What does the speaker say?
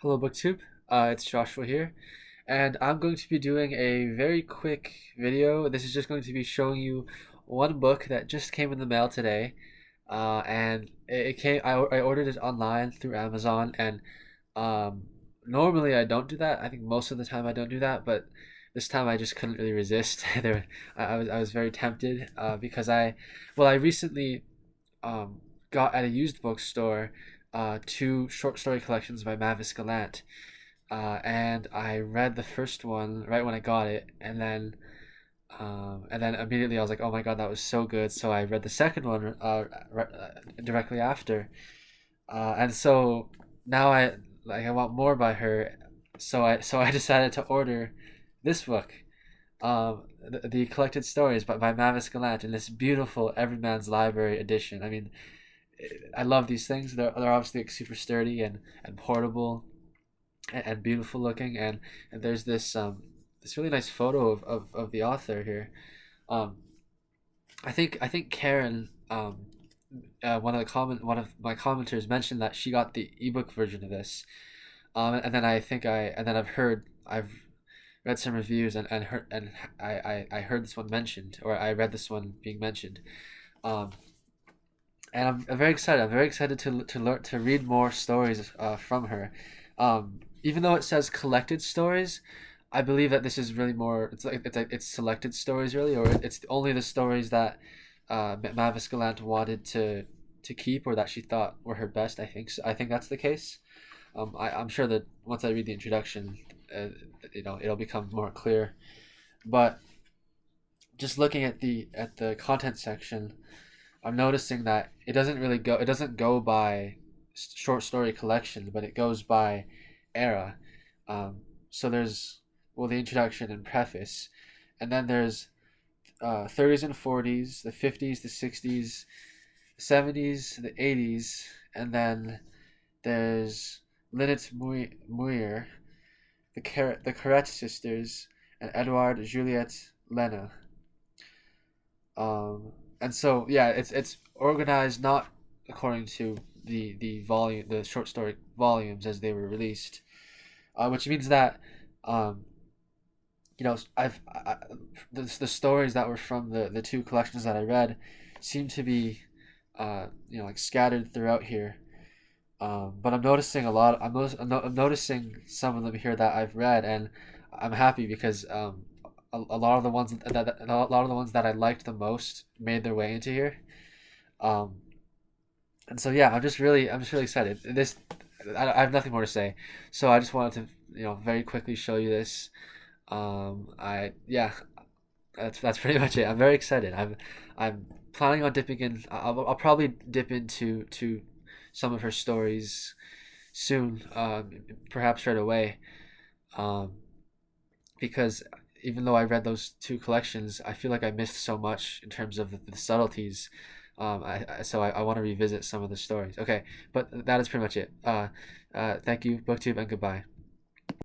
Hello, BookTube. It's Joshua here, and I'm going to be doing a very quick video. This is just going to be showing you one book that just came in the mail today, and it came. I ordered it online through Amazon, and um, normally I don't do that. I think most of the time I don't do that, but this time I just couldn't really resist. I was very tempted because I recently um, got at a used bookstore two short story collections by Mavis Gallant. And I read the first one right when I got it, and then immediately I was like, "Oh my God, that was so good!" So I read the second one directly after, and so now I want more by her, so I decided to order this book, the collected stories by Mavis Gallant in this beautiful Everyman's Library edition. I mean, I love these things. They're obviously like super sturdy and portable and beautiful looking, and there's this really nice photo of the author here. Um, I think Karen, one of my commenters mentioned that she got the ebook version of this. And then I've read some reviews and heard and I heard this one mentioned, or I read this one being mentioned. Um, and I'm very excited. I'm very excited to learn to read more stories from her. Even though it says collected stories, I believe that this is really more. It's selected stories really, or it's only the stories that Mavis Gallant wanted to keep, or that she thought were her best. I think so. I think that's the case. I'm sure that once I read the introduction, uh, it'll become more clear. But just looking at the content section, I'm noticing that it doesn't go by short story collection, but it goes by era. So there's, well, the introduction and preface, and then there's 30s and 40s, the 50s, the 60s, 70s, the 80s, and then there's Lynette Muir, the Carrette sisters, and Edward Juliette Lena. Um, and so yeah, it's organized not according to the short story volumes as they were released, which means that um, the stories that were from the two collections that I read seem to be like scattered throughout here. But I'm noticing a lot. I'm noticing some of them here that I've read, and I'm happy because a lot of the ones a lot of the ones that I liked the most made their way into here. Um, and so yeah, I'm just really excited. I have nothing more to say, so I just wanted to very quickly show you this. I yeah, that's pretty much it. I'm very excited. I'm planning on dipping in. I'll probably dip into to some of her stories soon, perhaps right away. Um, because even though I read those two collections, I feel like I missed so much in terms of the subtleties. I want to revisit some of the stories. Okay, but that is pretty much it. Thank you, BookTube, and goodbye.